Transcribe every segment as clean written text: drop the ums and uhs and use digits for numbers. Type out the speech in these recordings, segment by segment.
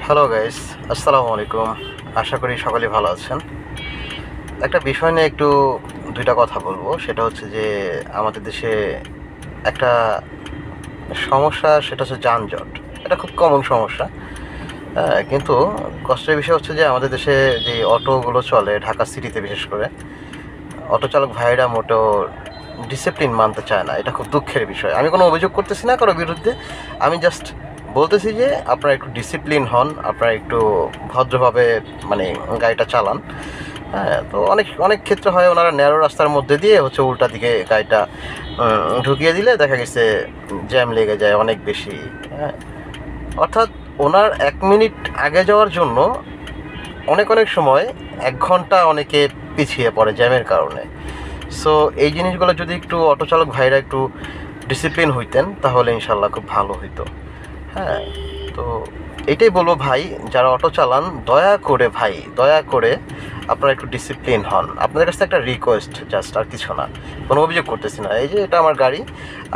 Hello guys, আসসালামু আলাইকুম। আশা করি সকলেই ভালো আছেন। একটা বিষয় নিয়ে একটু দুইটা কথা বলবো। সেটা হচ্ছে যে আমাদের দেশে একটা সমস্যা, সেটা হচ্ছে যানজট। এটা খুব কমন সমস্যা। হ্যাঁ, কিন্তু কষ্টের বিষয় হচ্ছে যে আমাদের দেশে যে অটোগুলো চলে ঢাকা সিটিতে, বিশেষ করে অটো চালক ভাইয়েরা মোটেও ডিসিপ্লিন মানতে চায় না। এটা খুব দুঃখের বিষয়। আমি কোনো অভিযোগ করতেছি না কারোর বিরুদ্ধে। আমি জাস্ট বলতেছি যে আপনারা একটু ডিসিপ্লিন হন, আপনারা একটু ভদ্রভাবে মানে গাড়িটা চালান। হ্যাঁ, তো অনেক অনেক ক্ষেত্রে হয় ওনারা ন্যারো রাস্তার মধ্যে দিয়ে হচ্ছে উল্টা দিকে গাড়িটা ঢুকিয়ে দিলে দেখা গেছে জ্যাম লেগে যায় অনেক বেশি। হ্যাঁ, অর্থাৎ ওনার 1 মিনিট আগে যাওয়ার জন্য অনেক অনেক সময় 1 ঘন্টা অনেকে পিছিয়ে পড়ে জ্যামের কারণে। সো এই জিনিসগুলো যদি একটু অটো চালক ভাইরা একটু ডিসিপ্লিন হইতেন তাহলে ইনশাল্লাহ খুব ভালো হইতো। হ্যাঁ, তো এটাই বলবো ভাই, যারা অটো চালান দয়া করে ভাই, দয়া করে আপনারা একটু ডিসিপ্লিন হন। আপনাদের কাছে একটা রিকোয়েস্ট, জাস্ট, আর কিছু না। কোনো অভিযোগ করতেছি না। এই যে এটা আমার গাড়ি,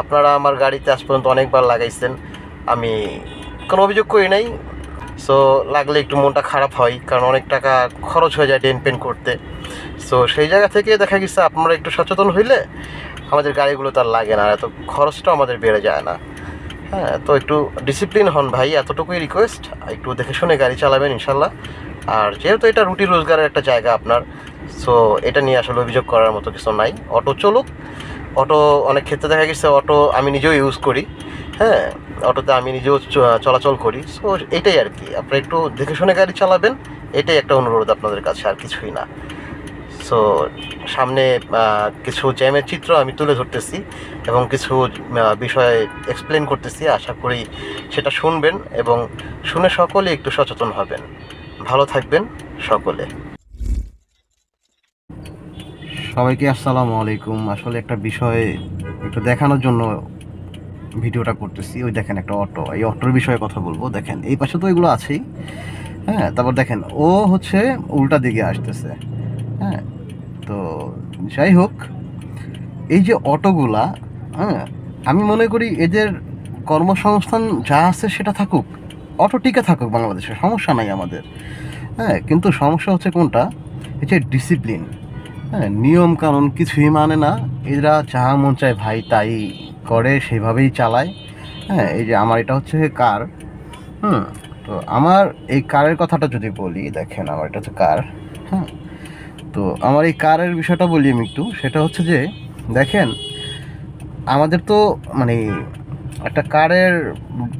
আপনারা আমার গাড়িতে আজ পর্যন্ত অনেকবার লাগাইছেন, আমি কোনো অভিযোগ করি নাই। সো লাগলে একটু মনটা খারাপ হয়, কারণ অনেক টাকা খরচ হয়ে যায় ডেন পেন করতে। সো সেই জায়গা থেকে দেখা গেছে আপনারা একটু সচেতন হইলে আমাদের গাড়িগুলো তার লাগে না, এত খরচটাও আমাদের বেড়ে যায় না। হ্যাঁ, তো একটু ডিসিপ্লিন হন ভাই, এতটুকুই রিকোয়েস্ট। একটু দেখে শুনে গাড়ি চালাবেন ইনশাল্লাহ। আর যেহেতু এটা রুটি রোজগারের একটা জায়গা আপনার, সো এটা নিয়ে আসলে অভিযোগ করার মতো কিছু নাই। অটো চলুক। অটো অনেক ক্ষেত্রে দেখা গেছে অটো আমি নিজেও ইউজ করি। হ্যাঁ, অটোতে আমি নিজেও চলাচল করি। সো এটাই আর কি, আপনারা একটু দেখে শুনে গাড়ি চালাবেন। এটাই একটা অনুরোধ আপনাদের কাছে, আর কিছুই না। সো সামনে কিছু জ্যামের চিত্র আমি তুলে ধরতেছি এবং কিছু বিষয় এক্সপ্লেন করতেছি। আশা করি সেটা শুনবেন এবং শুনে সকলে একটু সচেতন হবেন। ভালো থাকবেন সকলে। সবাইকে আসসালামু আলাইকুম। আসলে একটা বিষয় একটু দেখানোর জন্য ভিডিওটা করতেছি। ওই দেখেন একটা অটো, এই অটোর বিষয়ে কথা বলবো। দেখেন এই পাশে তো এগুলো আছেই। হ্যাঁ, তারপর দেখেন ও হচ্ছে উল্টা দিকে আসতেছে। হ্যাঁ, তো যাই হোক, এই যে অটোগুলা, হ্যাঁ, আমি মনে করি এদের কর্মসংস্থান যা আছে সেটা থাকুক, অটো টিকে থাকুক বাংলাদেশে, সমস্যা নাই আমাদের। হ্যাঁ, কিন্তু সমস্যা হচ্ছে কোনটা, এই যে ডিসিপ্লিন। হ্যাঁ, নিয়ম কানুন কিছুই মানে না। এরা যা মন চায় ভাই তাই করে, সেভাবেই চালায়। হ্যাঁ, এই যে আমার এটা হচ্ছে কার। হুম, তো আমার এই কারের কথাটা যদি বলি, দেখেন আমার এটা হচ্ছে কার। হ্যাঁ, তো আমার এই কারের বিষয়টা বলি আমি একটু। সেটা হচ্ছে যে দেখেন, আমাদের তো মানে একটা কারের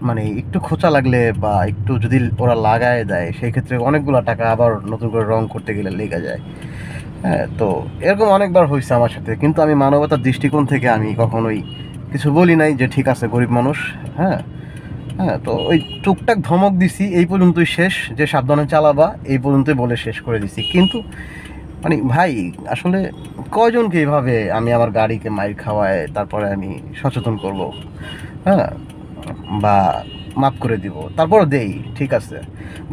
মানে একটু খোঁচা লাগলে বা একটু যদি ওরা লাগায় দেয়, সেই ক্ষেত্রে অনেকগুলো টাকা আবার নতুন করে রং করতে গেলে লেগে যায়। হ্যাঁ, তো এরকম অনেকবার হয়েছে আমার সাথে, কিন্তু আমি মানবতার দৃষ্টিকোণ থেকে আমি কখনোই কিছু বলি নাই যে ঠিক আছে গরিব মানুষ। হ্যাঁ, হ্যাঁ, তো ওই টুকটাক ধমক দিছি, এই পর্যন্তই শেষ, যে সাবধানে চালাবা, এই পর্যন্তই বলে শেষ করে দিছি। কিন্তু মানে ভাই, আসলে কয়জনকে এইভাবে আমি আমার গাড়িকে মাইর খাওয়ায় তারপরে আমি সচেতন করব? হ্যাঁ, বা মাফ করে দিব, তারপরও দেই, ঠিক আছে,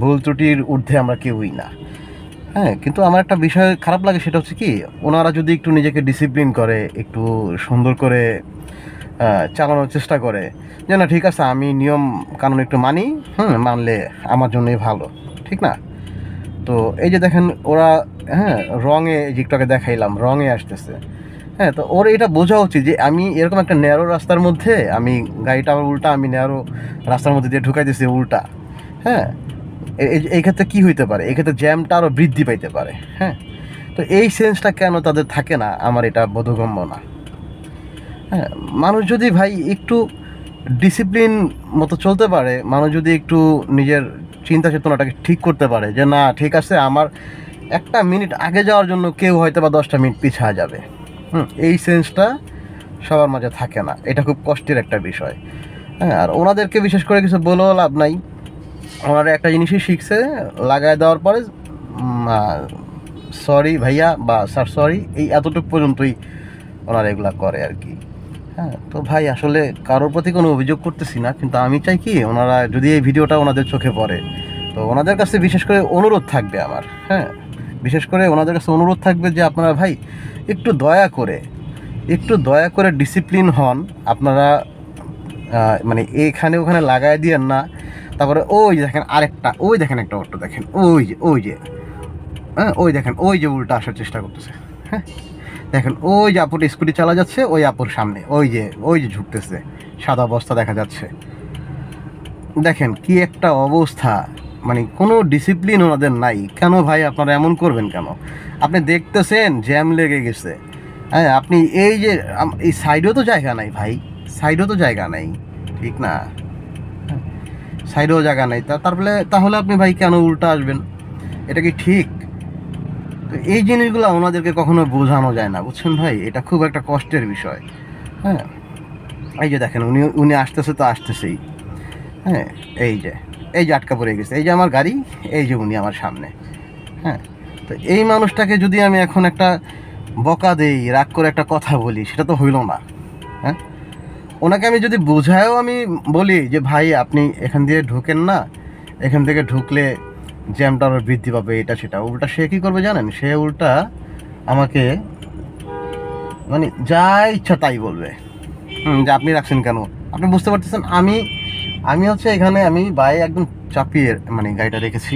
ভুল ত্রুটির ঊর্ধ্বে আমরা কেউই না। হ্যাঁ, কিন্তু আমার একটা বিষয় খারাপ লাগে, সেটা হচ্ছে কি, ওনারা যদি একটু নিজেকে ডিসিপ্লিন করে, একটু সুন্দর করে চালানোর চেষ্টা করে, যে না ঠিক আছে আমি নিয়ম কানুন একটু মানি, মানলে আমার জন্যই ভালো, ঠিক না? তো এই যে দেখেন ওরা, হ্যাঁ, রঙে, যে একটু আগে দেখাইলাম রঙে আসতেছে। হ্যাঁ, তো ওর এটা বোঝা উচিত যে আমি এরকম একটা ন্যারো রাস্তার মধ্যে, আমি গাড়িটা আবার উল্টা, আমি ন্যারো রাস্তার মধ্যে দিয়ে ঢুকাই দিয়েছি উল্টা। হ্যাঁ, এই ক্ষেত্রে কী হইতে পারে, এক্ষেত্রে জ্যামটা আরও বৃদ্ধি পাইতে পারে। হ্যাঁ, তো এই সেন্সটা কেন তাদের থাকে না, আমার এটা বোধগম্য না। হ্যাঁ, মানুষ যদি ভাই একটু ডিসিপ্লিন মতো চলতে পারে, মানুষ যদি একটু নিজের চিন্তা চেতনাটাকে ঠিক করতে পারে, যে না ঠিক আছে আমার 1 মিনিট আগে যাওয়ার জন্য কেউ হয়তো বা 10টা মিনিট পিছিয়ে যাবে, এই সেন্সটা সবার মাঝে থাকে না। এটা খুব কষ্টের একটা বিষয়। হ্যাঁ, আর ওনাদেরকে বিশেষ করে কিছু বলেও লাভ নাই। ওনারা একটা জিনিসই শিখছে, লাগায় দেওয়ার পরে সরি ভাইয়া বা স্যার সরি, এই এতটুকু পর্যন্তই ওনারা এগুলা করে আর কি। হ্যাঁ, তো ভাই আসলে কারোর প্রতি কোনো অভিযোগ করতেছি না, কিন্তু আমি চাই কি, ওনারা যদি এই ভিডিওটা ওনাদের চোখে পড়ে, তো ওনাদের কাছে বিশেষ করে অনুরোধ থাকবে আমার। হ্যাঁ, বিশেষ করে ওনাদের কাছে অনুরোধ থাকবে যে আপনারা ভাই একটু দয়া করে, একটু দয়া করে ডিসিপ্লিন হন। আপনারা মানে এখানে ওখানে লাগায় দিয়েন না। তারপরে ওই যে দেখেন আরেকটা, ওই দেখেন একটা অটো দেখেন, ওই যে হ্যাঁ, ওই দেখেন ওই যে উল্টা আসার চেষ্টা করতেছে। হ্যাঁ, দেখেন ওই যে আপুটা স্কুটি চালা যাচ্ছে, ওই আপুর সামনে ওই যে ঝুঁকতেছে, সাদা বস্তা দেখা যাচ্ছে। দেখেন কি একটা অবস্থা, মানে কোনো ডিসিপ্লিন ওনাদের নাই। কেন ভাই আপনারা এমন করবেন কেন? আপনি দেখতেছেন জ্যাম লেগে গেছে, হ্যাঁ, আপনি এই যে এই সাইডেও তো জায়গা নাই ভাই, সাইডেও তো জায়গা নাই, ঠিক না? সাইডেও জায়গা নাই, তাহলে আপনি ভাই কেন উল্টা আসবেন? এটা কি ঠিক? তো এই জিনিসগুলো ওনাদেরকে কখনো বোঝানো যায় না, বুঝছেন ভাই? এটা খুব একটা কষ্টের বিষয়। হ্যাঁ, এই যে দেখেন উনি উনি আসতেছে তো আসতেছেই। হ্যাঁ, এই যে আটকা পড়ে গেছে, এই যে আমার গাড়ি, এই যে উনি আমার সামনে। হ্যাঁ, তো এই মানুষটাকে যদি আমি এখন একটা বকা দেই, রাগ করে একটা কথা বলি, সেটা তো হইল না। হ্যাঁ, ওনাকে আমি যদি বোঝায়ও আমি বলি যে ভাই আপনি এখান দিয়ে ঢুকেন না, এখান থেকে ঢুকলে জ্যামটা আরও বৃদ্ধি পাবে, এটা সেটা, উল্টা সে কী করবে জানেন? সে উল্টা আমাকে মানে যা ইচ্ছা তাই বলবে। যে আপনি রাখছেন কেন? আপনি বুঝতে পারতেছেন আমি হচ্ছে এখানে আমি বাইরে একদম চাপিয়ে মানে গাড়িটা রেখেছি,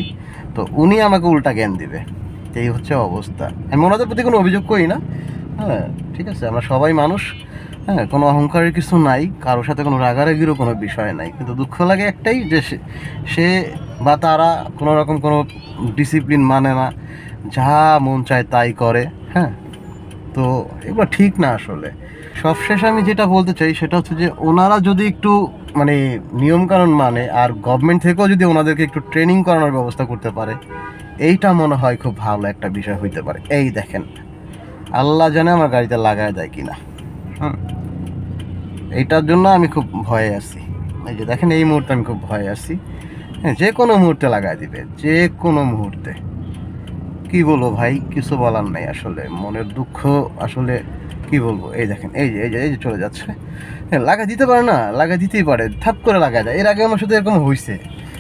তো উনি আমাকে উল্টা জ্ঞান দিবে। এই হচ্ছে অবস্থা। আমি ওনাদের প্রতি কোনো অভিযোগ করি না। হ্যাঁ, ঠিক আছে, আমরা সবাই মানুষ। হ্যাঁ, কোনো অহংকারের কিছু নাই, কারোর সাথে কোনো রাগারাগিরও কোনো বিষয় নাই, কিন্তু দুঃখ লাগে একটাই যে সে বা তারা কোনো রকম কোনো ডিসিপ্লিন মানে না, যা মন চায় তাই করে। হ্যাঁ, তো এগুলো ঠিক না আসলে। সবশেষে আমি যেটা বলতে চাই সেটা হচ্ছে যে ওনারা যদি একটু মানে নিয়মকানুন মানে, আর গভর্নমেন্ট থেকেও যদি ওনাদেরকে একটু ট্রেনিং করানোর ব্যবস্থা করতে পারে, এইটা মনে হয় খুব ভালো একটা বিষয় হইতে পারে। এই দেখেন, আল্লাহ জানে আমার গাড়িতে লাগায় দেয় কিনা। হুম, এইটার জন্য আমি খুব ভয়ে আছি। এই যে দেখেন এই মুহূর্তে আমি খুব ভয়ে আছি। হ্যাঁ, যে কোনো মুহূর্তে লাগায় দিবে, যে কোনো মুহূর্তে। কি বলবো ভাই, কিছু বলার নাই আসলে, মনের দুঃখ আসলে কি বলবো। এই দেখেন এই যে চলে যাচ্ছে। হ্যাঁ, লাগা দিতে পারে না, লাগা দিতেই পারে, থাপ করে লাগা যায়। এর আগে আমার সাথে এরকম হয়েছে।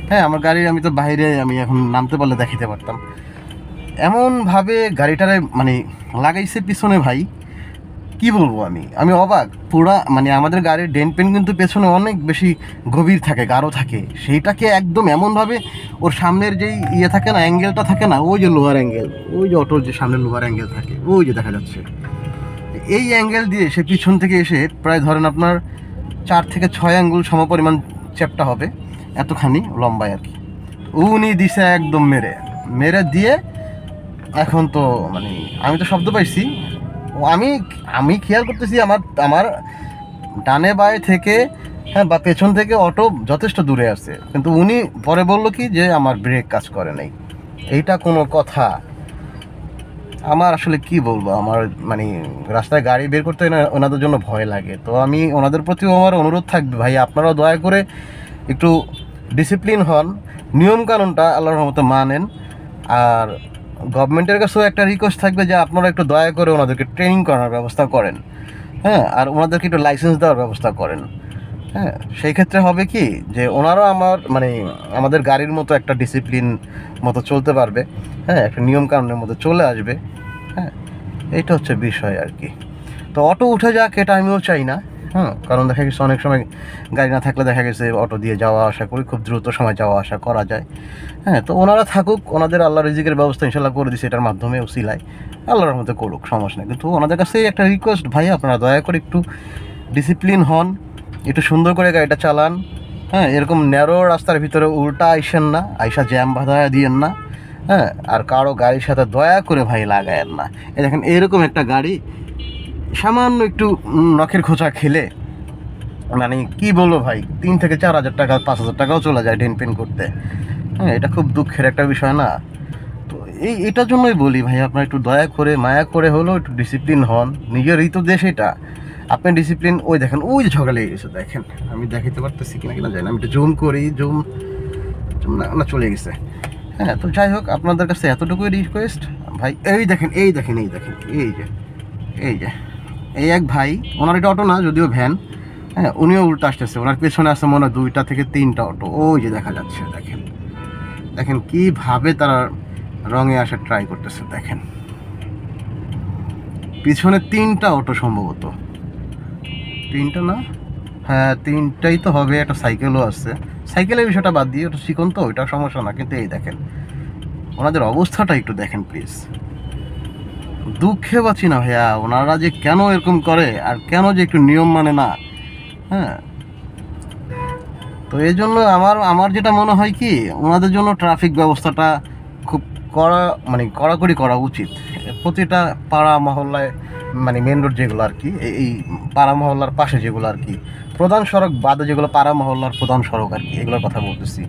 হ্যাঁ, আমার গাড়ি আমি তো বাইরে, আমি এখন নামতে পারলে দেখাতে পারতাম। এমনভাবে গাড়িটারে মানে লাগাইছে পিছনে ভাই, কি বলবো, আমি অবাক পুরা। মানে আমাদের গাড়ির ডেন্ট পেন কিন্তু পেছনে অনেক বেশি গভীর থাকে, গাঢ় থাকে, সেইটাকে একদম এমনভাবে ওর সামনের যেই ইয়ে থাকে না, অ্যাঙ্গেলটা থাকে না, ওই যে লোহার অ্যাঙ্গেল, ওই যে অটোর যে সামনের লোহার অ্যাঙ্গেল থাকে, ওই যে দেখা যাচ্ছে, এই অ্যাঙ্গেল দিয়ে সে পিছন থেকে এসে প্রায় ধরেন আপনার 4 থেকে 6 আঙ্গুল সমপরিমাণ চ্যাপটা হবে, এতখানি লম্বায় আর কি। উনি দিছে একদম মেরে মেরে দিয়ে, এখন তো মানে আমি তো শব্দ পাইছি। আমি আমি খেয়াল করতেছি আমার আমার ডানে বায়ে থেকে, হ্যাঁ, বা পেছন থেকে অটো যথেষ্ট দূরে আছে, কিন্তু উনি পরে বলল কি যে আমার ব্রেক কাজ করে নাই। এইটা কোনো কথা? আমার আসলে কি বলবো, আমার মানে রাস্তায় গাড়ি বের করতে ওনাদের জন্য ভয় লাগে। তো আমি ওনাদের প্রতিও আমার অনুরোধ থাকবে, ভাই আপনারাও দয়া করে একটু ডিসিপ্লিন হন, নিয়মকানুনটা আল্লাহর রহমতে মানেন। আর গভর্নমেন্টের কাছেও একটা রিকোয়েস্ট থাকবে যে আপনারা একটু দয়া করে ওনাদেরকে ট্রেনিং করার ব্যবস্থা করেন। হ্যাঁ, আর ওনাদেরকে একটু লাইসেন্স দেওয়ার ব্যবস্থা করেন। হ্যাঁ, সেই ক্ষেত্রে হবে কি যে ওনারাও মানে আমাদের গাড়ির মতো একটা ডিসিপ্লিন মতো চলতে পারবে। হ্যাঁ, একটা নিয়মকানুনের মতো চলে আসবে। হ্যাঁ, এইটা হচ্ছে বিষয় আর কি। তো অটো উঠে যাক, এটা আমিও চাই না। হ্যাঁ, কারণ দেখা গেছে অনেক সময় গাড়ি না থাকলে দেখা গেছে অটো দিয়ে যাওয়া আসা করি, খুব দ্রুত সময় যাওয়া আসা করা যায়। হ্যাঁ, তো ওনারা থাকুক, ওনাদের আল্লাহ রিজিকের ব্যবস্থা ইনশাল্লাহ করে দিছে, এটার মাধ্যমে উসিলায় আল্লাহর মধ্যে করুক, সমস্যা নেই। কিন্তু ওনাদের কাছে একটা রিকোয়েস্ট, ভাই আপনারা দয়া করে একটু ডিসিপ্লিন হন, একটু সুন্দর করে গাড়িটা চালান। হ্যাঁ, এরকম ন্যারো রাস্তার ভিতরে উল্টা আইসেন না, আইসা জ্যাম বাঁধায়া দিয়েন না। হ্যাঁ, আর কারো গাড়ির সাথে দয়া করে ভাই লাগায়েন না। এই দেখেন এরকম একটা গাড়ি সামান্য একটু নখের খোঁচা খেলে, মানে কি বলবো ভাই, 3 থেকে 4 হাজার টাকা, 5 হাজার টাকাও চলে যায় ডেন পেন করতে। হ্যাঁ, এটা খুব দুঃখের একটা বিষয় না? তো এটার জন্যই বলি ভাই, আপনারা একটু দয়া করে মায়া করে হলেও একটু ডিসিপ্লিন হন, নিজেরই তো দেশ এটা। আপনি ডিসিপ্লিন, ওই দেখেন ওই যে ঝগড়া লেগে গেছে, দেখেন আমি দেখাতে পারতেছি কিনা কিনা জানি না, আমি একটু জুম করি, জুম না চলে গেছে। হ্যাঁ, তো যাই হোক, আপনাদের কাছে এতটুকুই রিকোয়েস্ট ভাই। এই যে এই এক ভাই, ওনার এটা অটো না, যদিও ভ্যান। হ্যাঁ, উনিও উল্টা আসতেছে, ওনার পেছনে আছে মনে হয় 2 থেকে 3টা অটো, ওই যে দেখা যাচ্ছে। দেখেন দেখেন কীভাবে তারা রঙে আসার ট্রাই করতেছে। দেখেন পিছনে 3টা অটো, সম্ভবত 3টা না, হ্যাঁ 3টাই তো হবে, একটা সাইকেলও আছে। সাইকেলের বিষয়টা বাদ দিয়ে, ওটা চিকন তো, ওইটা সমস্যা না, কিন্তু এই দেখেন ওনাদের অবস্থাটা একটু দেখেন প্লিজ। দুঃখে পাচ্ছি না ভাইয়া, ওনারা যে কেন এরকম করে আর কেন যে একটু নিয়ম মানে না। হ্যাঁ, তো এই জন্য আমার আমার যেটা মনে হয় কি, ওনাদের জন্য ট্রাফিক ব্যবস্থাটা খুব কড়াকড়ি করা উচিত। প্রতিটা পাড়া মহল্লায়, মানে মেন রোড যেগুলো আর কি, এই পাড়া মহল্লার পাশে যেগুলো আর কি, প্রধান সড়ক বাদে যেগুলো পাড়া মহল্লার প্রধান সড়ক আর কি, এগুলোর কথা বলতেছি,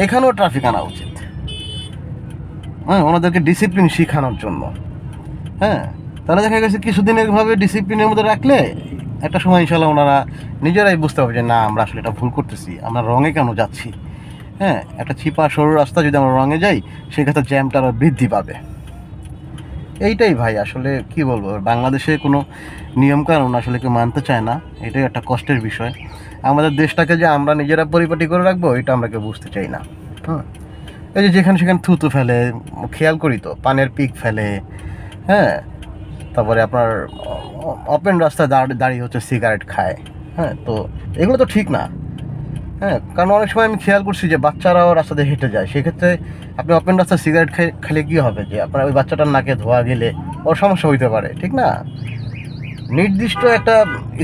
এখানেও ট্রাফিক আনা উচিত। হ্যাঁ, ওনাদেরকে ডিসিপ্লিন শেখানোর জন্য। হ্যাঁ, তাহলে দেখা গেছে কিছুদিন এভাবে ডিসিপ্লিনের মধ্যে রাখলে একটা সময় ইনশাল্লাহ ওনারা নিজেরাই বুঝতে পারবে যে না, আমরা আসলে এটা ভুল করতেছি, আমরা রঙে কেন যাচ্ছি। হ্যাঁ, একটা চিপা সরু রাস্তা যদি আমরা রঙে যাই, সেক্ষেত্রে জ্যামটা আরও বৃদ্ধি পাবে। এইটাই ভাই, আসলে কি বলবো, বাংলাদেশে কোনো নিয়মকানুন আসলে কেউ মানতে চায় না, এটাই একটা কষ্টের বিষয়। আমাদের দেশটাকে যে আমরা নিজেরা পরিপাটি করে রাখবো, এটা আমরা কেউ বুঝতে চাই না। হুম, এই যে যেখানে সেখানে থুতু ফেলে, খেয়াল করি তো, পানের পিক ফেলে। হ্যাঁ, তারপরে আপনার ওপেন রাস্তায় দাঁড়িয়ে হচ্ছে সিগারেট খায়। হ্যাঁ, তো এগুলো তো ঠিক না। হ্যাঁ, কারণ অনেক সময় আমি খেয়াল করছি যে বাচ্চারাও রাস্তা দিয়ে হেঁটে যায়, সেক্ষেত্রে আপনি ওপেন রাস্তায় সিগারেট খেলে কী হবে, যে আপনার ওই বাচ্চাটার নাকে ধোয়া গেলে ওর সমস্যা হইতে পারে, ঠিক না? নির্দিষ্ট একটা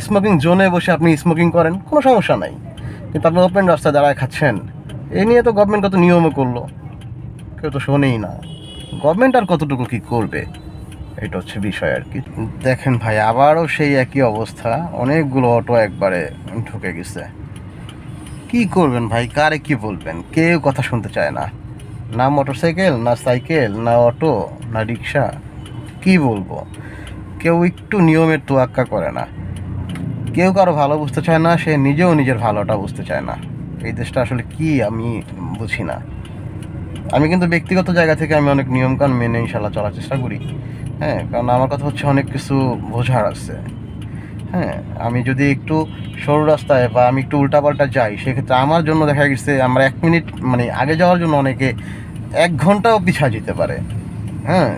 স্মোকিং জোনে বসে আপনি স্মোকিং করেন, কোনো সমস্যা নাই, কিন্তু আপনি ওপেন রাস্তায় দাঁড়ায় খাচ্ছেন, এ নিয়ে তো গভর্নমেন্ট কত নিয়মও করলো, কেউ তো শোনেই না। গভর্নমেন্ট আর কতটুকু কী করবে, এটা হচ্ছে বিষয় আর কি। দেখেন ভাই, আবারও সেই একই অবস্থা, অনেকগুলো অটো একবারে ঢুকে গেছে। কি করবেন ভাই, কারে কি বলবেন, কেউ কথা শুনতে চায় না, না মোটরসাইকেল, না সাইকেল, না অটো, না রিক্সা, কি বলবো, কেউ একটু নিয়মের তোয়াক্কা করে না, কেউ কারো ভালো বুঝতে চায় না, সে নিজেও নিজের ভালোটা বুঝতে চায় না। এই দেশটা আসলে কি আমি বুঝি না। আমি কিন্তু ব্যক্তিগত জায়গা থেকে আমি অনেক নিয়মকানুন মেনে ইনশাল্লাহ চলার চেষ্টা করি। হ্যাঁ, কারণ আমার কথা হচ্ছে অনেক কিছু বোঝার আছে। হ্যাঁ, আমি যদি একটু সরু রাস্তায় বা আমি একটু উল্টাপাল্টা যাই, সেক্ষেত্রে আমার জন্য দেখা গেছে আমার 1 মিনিট মানে আগে যাওয়ার জন্য অনেকে 1 ঘন্টাও পিছায় যেতে পারে। হ্যাঁ,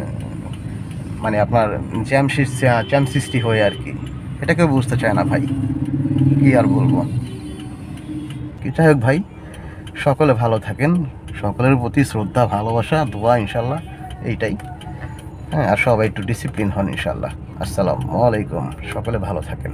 মানে আপনার জ্যাম সৃষ্টি হয়ে আর কি, এটা কেউ বুঝতে চায় না ভাই, কি আর বলবো। কি যাই হোক ভাই, সকলে ভালো থাকেন, সকলের প্রতি শ্রদ্ধা, ভালোবাসা, দোয়া ইনশাল্লাহ, এইটাই। হ্যাঁ, আর সবাই একটু ডিসিপ্লিন হন ইনশাল্লাহ। আসসালামু আলাইকুম, সকলে ভালো থাকেন।